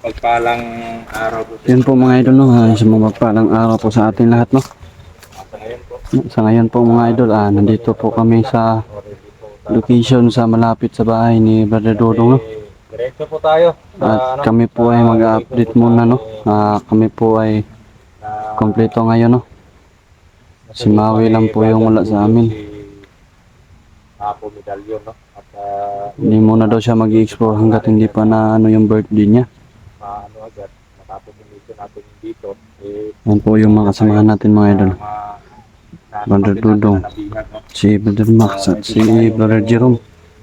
mapagpalang araw po. Yun po mga idol, no? Sa mapagpalang araw po sa ating lahat, no? Sa ngayon po, Sa ngayon po mga idol, nandito po kami sa location sa malapit sa bahay ni Brother Dodong, no? diretso po tayo. At kami po ay mag-update muna, no? Kami po ay kompleto ngayon, no? Si Maui lang po yung wala sa amin. Apo Medalyon, no? At Hindi muna daw siya mag-explore hanggat hindi pa na ano yung birthday niya. maano agad, matapos yung mission natin dito, Yan po yung mga kasamahan natin mga idol. Brother Dodong, si Brother Max at si Brother Jerome.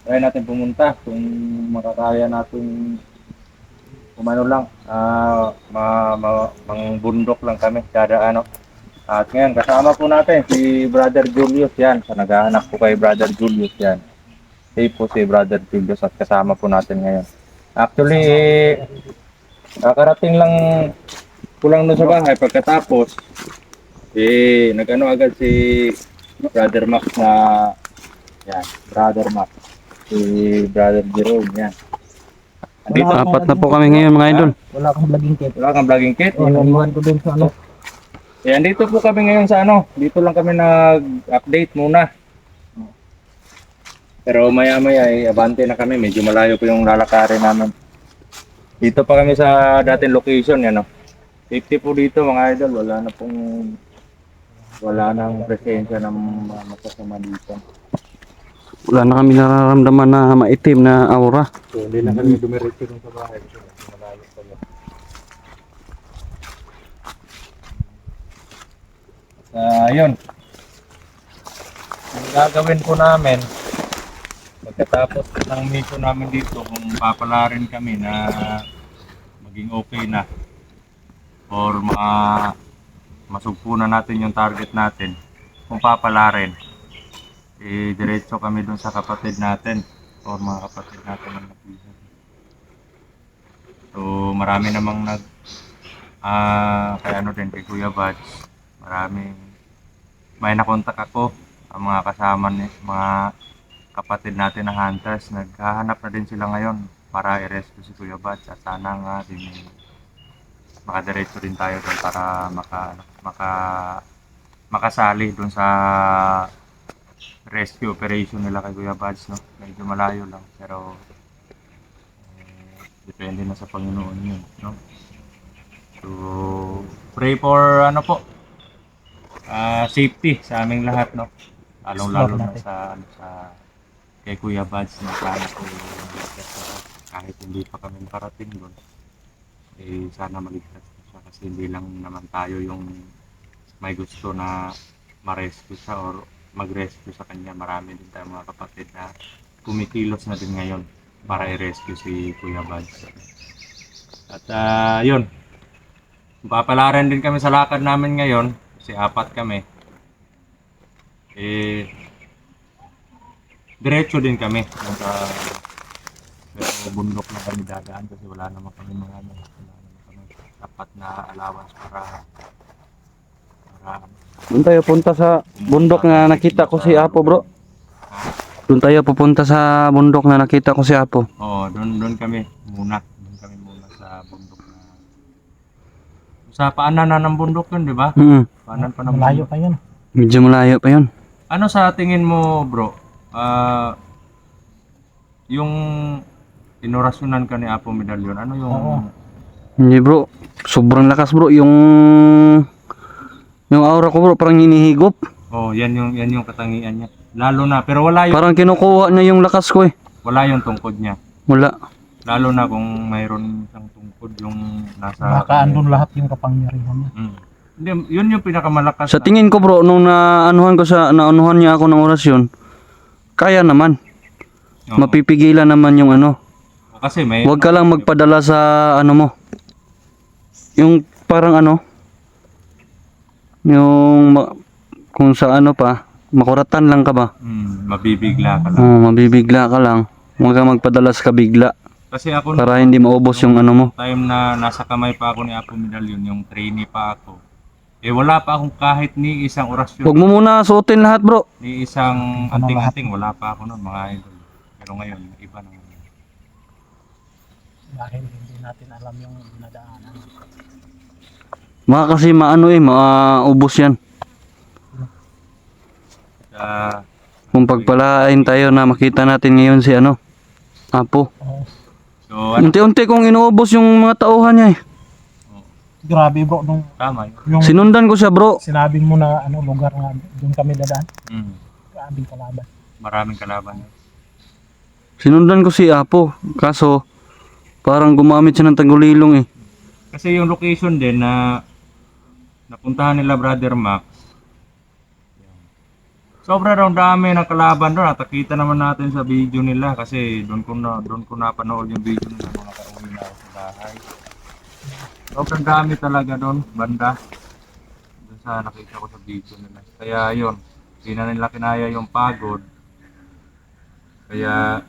Try natin pumunta kung makakaya natin umano lang, mang bundok lang kami kada ano. At ngayon kasama po natin si Brother Julius yan. Sa naghahanap po kay Brother Julius yan. Safe po si Brother Julius at kasama po natin ngayon. Actually, nakarating lang po lang doon sa bahay pagkatapos nagano agad si Brother Max na yan, Brother Max. Si Brother Jerome yan. Andito, Apat na po kami ngayon mga idol. Wala akong vlogging kit. wala kang vlogging kit? Naiwan ko dun sa ano. Yan, dito po kami ngayon sa ano. Dito lang kami nag-update muna. Pero maya-maya abante na kami. Medyo malayo po yung lalakarin namin. Dito pa kami sa dating location yan, no. Safety po dito mga idol. Wala nang presensya ng mga masasama dito. Wala na kami nararamdaman na maitim na aura. So hindi na kami dumiretso dun sa bahay. Malayo pa yun. Yun. Ang gagawin po namin pagkatapos ng mission namin dito, kung papalarin kami na maging okay na or masugpo na natin yung target natin, kung papalarin diretso kami dun sa kapatid natin or mga kapatid natin ng nag-vision. So marami namang kaya ano din kay Kuya Bads, may nakontak ako ang mga kasama mga kapatid natin na hunters. Naghahanap na din sila ngayon para i-rescue si Kuya Bads at sana nga din makadiretso din tayo doon para makasali doon sa rescue operation nila kay Kuya Bads, no? Medyo malayo lang pero depende na sa Panginoon yun, no? So pray for ano po, safety sa aming lahat, no? Lalo na sa kay Kuya Bads na sana po kahit hindi pa kami nakarating doon, sana maligtas siya kasi hindi lang naman tayo yung may gusto na ma-rescue siya or mag-rescue sa kanya. Marami din tayong mga kapatid na kumikilos na din ngayon para i-rescue si Kuya Bads. At yun, papalaran din kami sa lakad namin ngayon kasi apat kami. Diretso din kami pero bundok na kami dadaan kasi wala naman kami dapat na allowance para Doon tayo punta sa bundok na nakita ko si Apo, bro. Doon tayo pupunta sa bundok na nakita ko si Apo. Oo, doon kami muna. Doon kami muna sa bundok na. Sa paanan na ng bundok yun, di ba? Paanan pa ng Malayo bundok. pa yun. Medyo malayo pa yun. Ano sa tingin mo, bro? Yung inorasyonan ka ni Apo Medalyon, ano yung... Oo. Hindi bro, sobrang lakas bro. Yung aura ko bro, parang hinihigop. Oh, yan yung katangian niya. Lalo na, pero wala yung... Parang kinukuha niya yung lakas ko eh. Wala yung tungkod niya. Wala. Lalo na kung mayroon siyang tungkod yung nasa... Baka andun lahat yung kapangyarihan niya. Hindi, yun yung pinakamalakas. Sa tingin ko bro, nung naanuhan niya ako ng orasyon, kaya naman. Oo. Mapipigilan naman yung ano. Kasi may... Huwag ka lang magpadala sa ano mo. Yung parang ano, kung sa ano pa, makuratan lang ka ba? mabibigla ka lang. Oo, mabibigla ka lang. Huwag kang magpadala sa kabigla. Kasi ako Para hindi maubos yung ano mo. time na nasa kamay pa ako ni Apo Medalyon, yung trainee pa ako. Wala pa akong kahit ni isang orasyon. Huwag mo muna suotin lahat bro. Ni isang anting-anting, wala pa ako noon mga idol. Pero ngayon, iba na. Dahil hindi natin alam yung dinadaanan. Baka kasi maano maubos yan. Sa, Kung pagpalain tayo na makita natin ngayon si Apo. Oo. so, ano, Unti-unti kong inuubos yung mga tauhan niya eh. Grabe bro, nung tama yun. yung Sinundan ko siya bro. sinabi mo na lugar nga doon kami dadaan. Mm. Grabing kalaban. Maraming kalaban yun. Sinundan ko si Apo. Kaso, parang gumamit siya ng tagulilong eh. Kasi yung location din na napuntahan nila Brother Max, sobra daw dami ng kalaban doon. Nakita naman natin sa video nila kasi doon ko napanood yung video nila nung nakauwi na ako sa bahay. Sobrang dami talaga doon, banda. Doon sa nakita ko sa video nila. Kaya yun, hindi na nila kinaya yung pagod. Kaya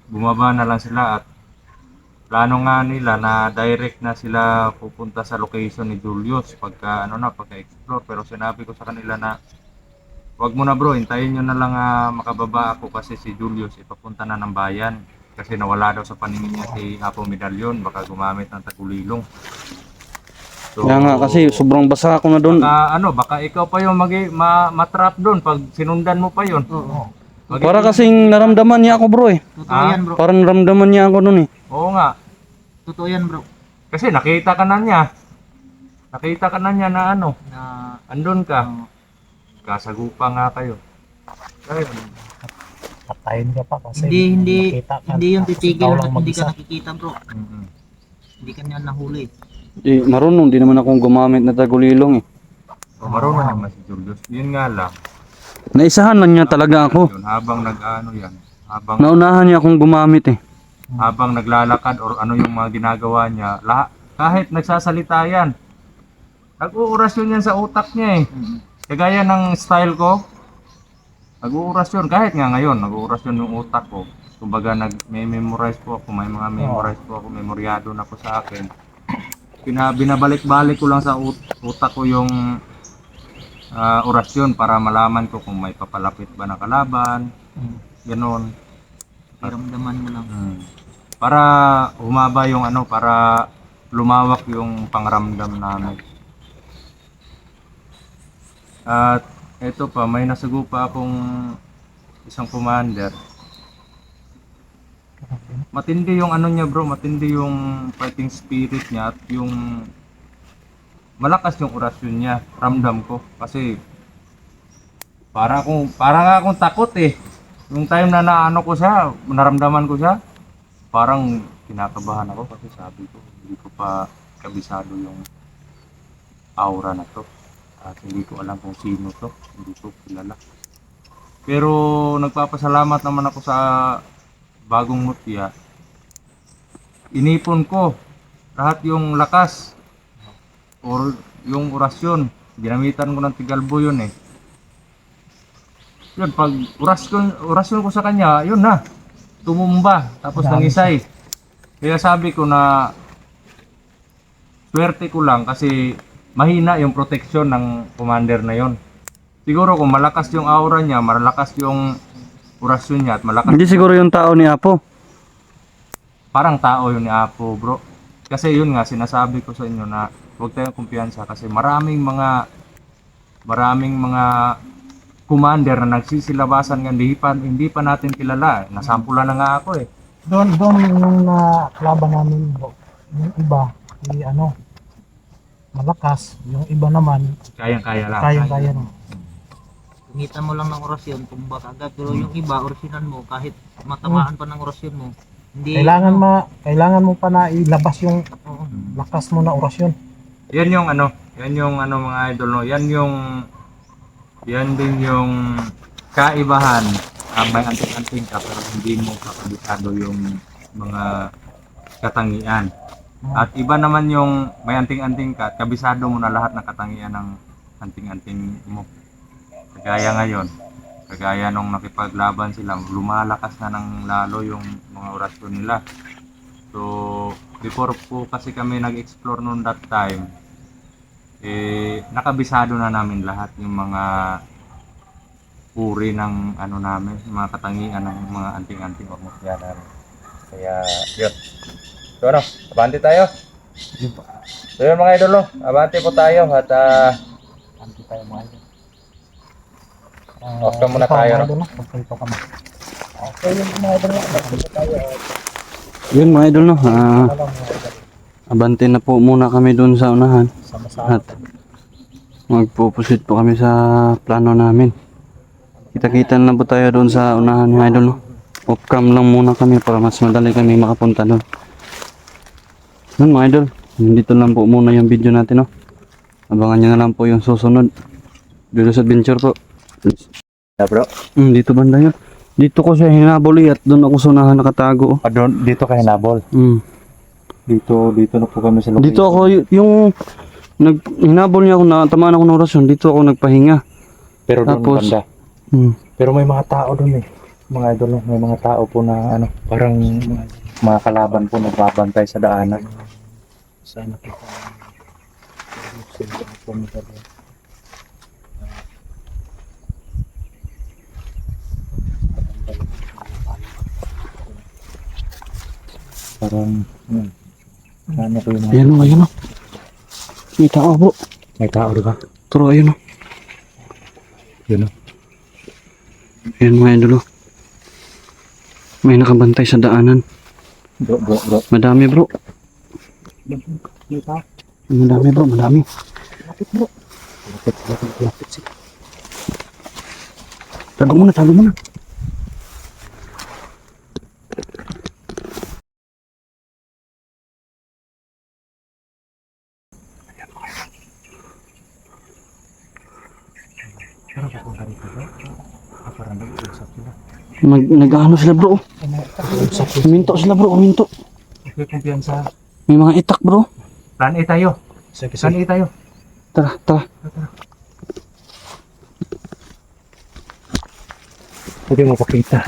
bumaba na lang sila at plano nga nila na direct na sila pupunta sa location ni Julius pagka explore, pero sinabi ko sa kanila na wag mo na bro, hintayin nyo na lang makababa ako kasi si Julius ipapunta na ng bayan kasi nawala daw sa paningin niya si Apo Medallion, baka gumamit ng tagulilong. So, Kaya nga kasi sobrang basa ako na doon. baka ikaw pa yung matrap doon pag sinundan mo pa yun. Oo. Para kasing naramdaman niya ako bro eh. Totoo yan bro. Parang naramdaman niya ako doon eh. Oo nga, Totoo yan bro. kasi nakita ka na niya. Nakita ka na niya na Na andun ka. uh, Kasagupa nga kayo. Ayun. Patayin ka pa kasi hindi nakita ka, hindi yung tapos titigil ikaw na lang hindi ka mag-isa. nakikita bro. Mm-mm. Hindi ka niya nahuli. Marunong din naman akong gumamit na tagulilong eh. So, marunong naman si Julius. Yun nga lang. Naisahan lang niya talaga ako. Yun, habang habang Naunahan niya akong gumamit eh. habang naglalakad or ano yung mga ginagawa niya, kahit nagsasalita yan, nag-uurasyon yan sa utak niya eh. Kagaya ng style ko, nag-uurasyon. Kahit nga ngayon, nag-uurasyon yung utak ko. Kumbaga, nag-memorize po ako, may mga memorize po ako, memoryado na po sa akin. Binabalik-balik ko lang sa utak ko yung orasyon para malaman ko kung may papalapit ba na kalaban, gano'n. Paramdaman mo lang. Para humaba yung para lumawak yung pangramdam namin. At ito pa, may nasagupa akong isang commander. Matindi yung niya bro, matindi yung fighting spirit niya at yung malakas yung orasyon niya, ramdam ko. Kasi para nga akong takot eh. Yung time na naano ko siya, naramdaman ko siya, parang kinakabahan ako kasi sabi ko, hindi ko pa kabisado yung aura na to. At hindi ko alam kung sino to, hindi ko kilala. Pero nagpapasalamat naman ako sa bagong mutya. Inipon ko lahat yung lakas or yung orasyon. Ginamitan ko ng Tigalbo yun eh. Yun, pag orasyon ko sa kanya, yun na. Tumumba, tapos nangisay. Kaya sabi ko na swerte ko lang kasi mahina yung protection ng commander na yon. Siguro kung malakas yung aura niya, malakas yung orasyon niya at malakas, Hindi siguro yung tao ni Apo. parang tao yun ni Apo bro. Kasi yun nga sinasabi ko sa inyo na huwag tayong kumpiyansa kasi maraming mga commander na nagsisilabasan nga hindi pa natin kilala. Nasampulan na nga ako eh. Doon yung laban namin bro. Yung iba, malakas. Yung iba naman, Kayang-kaya lang. kayang-kaya na. Tungitan mo lang ng orasyon, tumba ka agad. Pero yung iba, orasyonan mo, kahit matamaan pa ng orasyon mo, hindi. Kailangan mo pa na ilabas yung Oo. lakas mo na orasyon. Yan yung mga idol no. Yan din yung kaibahan. May anting-anting ka pero hindi mo kakabisado yung mga katangian. At iba naman yung may anting-anting ka at kabisado mo na lahat ng katangian ng anting-anting mo. Kagaya nung nakipaglaban sila, lumalakas na ng lalo yung mga orasyon nila. So, before po kasi kami nag-explore noon that time, nakabisado na namin lahat yung mga uri ng namin, yung mga katangian ng mga anting-anting or mutya namin. Kaya, yun. So ano, abante tayo. So yun mga idol, no? Abante po tayo at Anti tayo mga idol. off cam muna Ikaw, tayo, mga no? idol, no? Pagpalito kami. Okay, yung mga idol, no? Pagpalito tayo. Yun mga idol, no? Ano lang mga idol. Abante na po muna kami dun sa unahan. Sama-sama. At magpupusit po kami sa plano namin. Kita-kita na po tayo doon sa unahan mga idol, no? Off cam lang muna kami para mas madali kami makapunta doon. Yun mga idol, dito lang po muna yung video natin, no? Abangan nyo na lang po yung susunod. Julius Adventure po. Bro. Dito banda yun. Dito ko siya hinabol at doon ako sa unahan nakatago. Doon, dito ka hinabol. Dito na po kami sa location. Dito ako yung hinabol niya ako na tamaan ako ng orasyon. Dito ako nagpahinga. Pero doon Tapos, banda. Pero may mga tao doon eh. Mga idol, no? May mga tao po na ano, parang mga kalaban po nagbabantay sa daanan. Sana kita. Sila pumunta doon. Parang, ano po yung mga... ayan o, ayan o. May tao bro. May tao, di ba? Turo, ayan o. Yun o. Ayan mga idol o. May nakabantay sa daanan. Bro. Madami bro. May tao. Madami bro, madami. Lapit bro. Lapit sila. Tago muna, tago muna. Parang papunta rito ba? Parang nag-uusap sila. Nag-ano sila bro. Kuminto sila bro, kuminto. Okay, kumpiyansa. May mga itak bro. Plan A tayo. Plan A tayo. Tara, tara. Pwede mo pakita.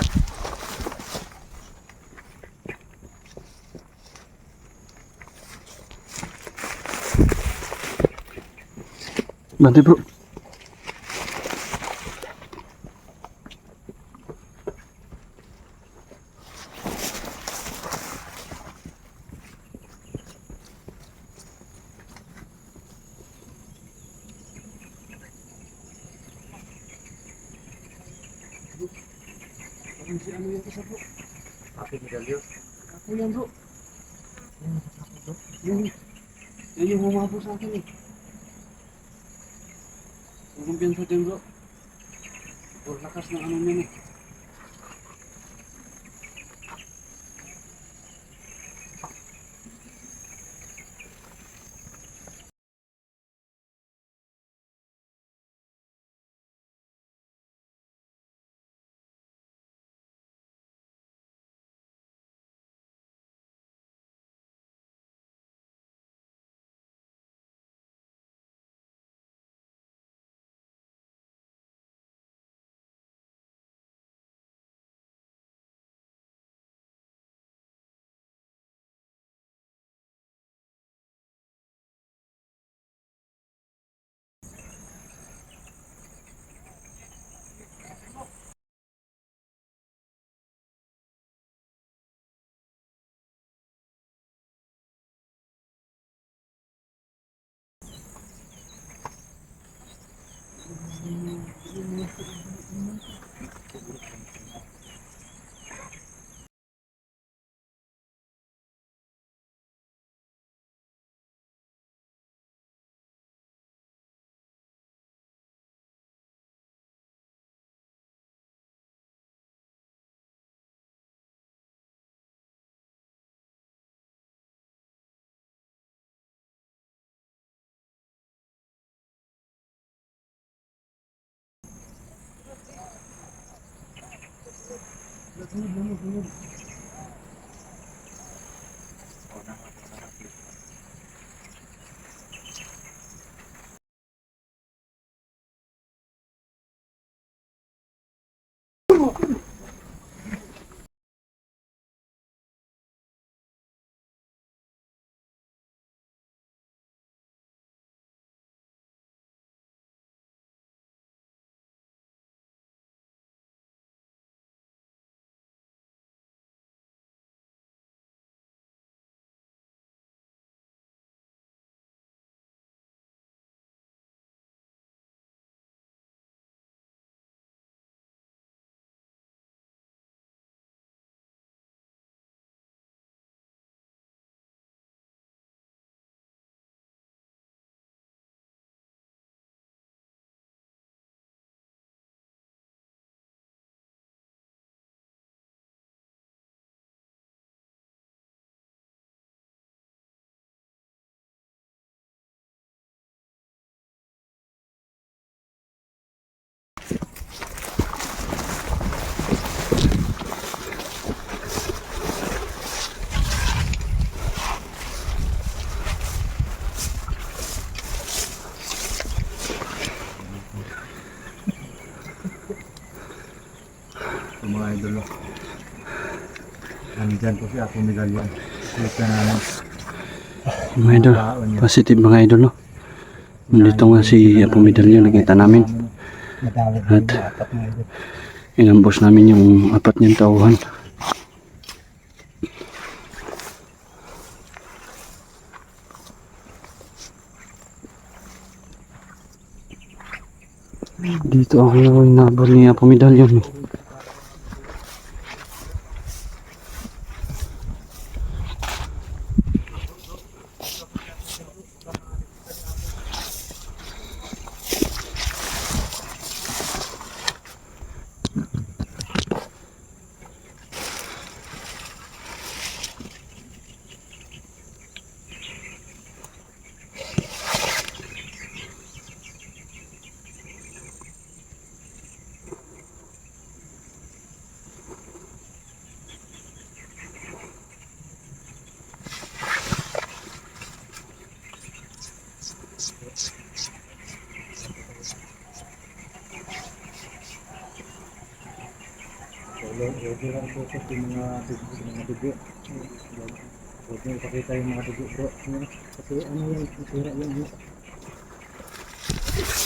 Bante bro. Yan yung humabo sa akin eh. Kumpiyansa dyan bro. Lakas ng ano niya eh. idol. Nandyan po si Apo Medallion. Kita namin. Mga idol, positive mga idol, no? Nandito nga si Apo Medallion, nakita namin. Madami At din apat na idol. inambos namin yung apat niyang tauhan. Dito ako inabot ni Apo Medallion. Eh.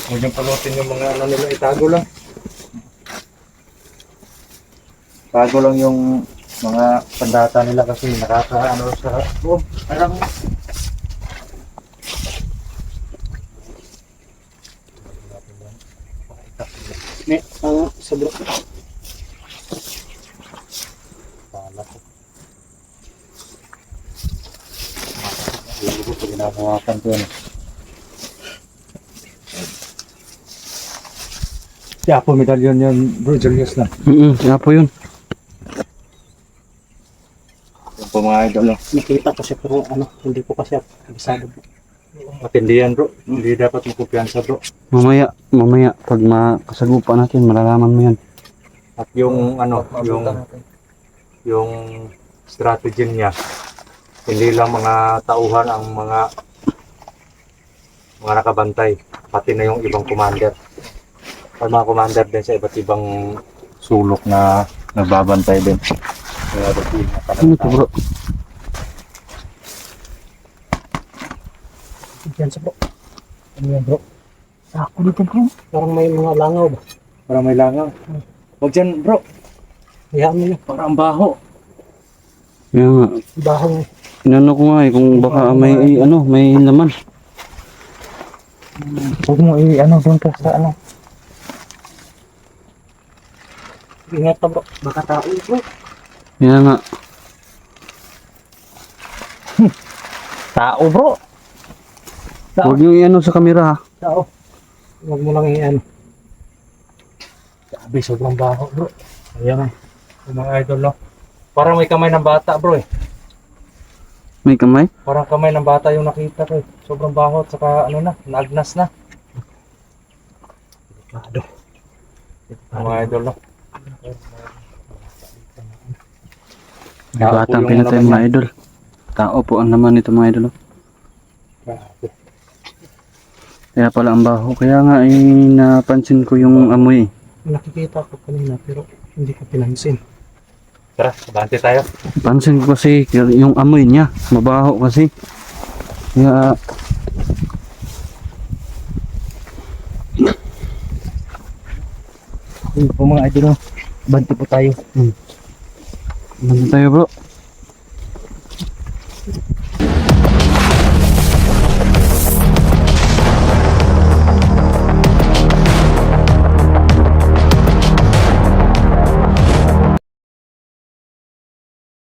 Huwag niyang palutin yung mga ano nila, itago lang. Tago lang yung mga pandata nila kasi nakakaano sa parang Sa bro. ginagawakan ko yun. Si Apo Medallion yun, bro, Julius lang. Kaya po yun. Yung po mga idol lang. Nakita ko siya pero ano, hindi ko kasi kabisado bro. Matindi yan bro, hindi dapat magkumpiyansa bro. Mamaya, pag makasagupa natin, malalaman mo yan. At yung ano, yung strategy niya, hindi lang mga tauhan ang mga nakabantay, pati na yung ibang commander. At mga commander din sa iba't ibang sulok na nagbabantay din. Kaya Ano to bro? Diyan sa bro. Ano yan bro? Ako dito bro. Parang may mga langaw ba? parang may langaw. Huwag dyan bro, Hayaan mo yun. parang ang baho. Kaya nga, Bahong inano ko nga eh, kung baka may laman. huwag mo ano doon ka sa ano. Ingat ka bro. Baka tao bro. Kaya nga, Tao bro. huwag nyo i-ano sa kamera ha. Tao. Huwag mo lang i-ano. Sabi, sobrang baho bro. Ayan yung mga idol no. Parang may kamay ng bata bro eh. May kamay? Parang kamay ng bata yung nakita ko eh. Sobrang baho at saka ano na, naagnas na. Delikado. Mga idol no. May batang pinatay mga idol. Tao po ang naman ito mga idol. Grabe. Kaya pala ang baho. Kaya nga napansin ko yung amoy. Nakikita ko kanina pero hindi ko pinansin. Tara, bante tayo. Pansin ko kasi yung amoy niya. Mabaho kasi. Kaya Yun po mga idol. Banti po tayo. Bante tayo bro.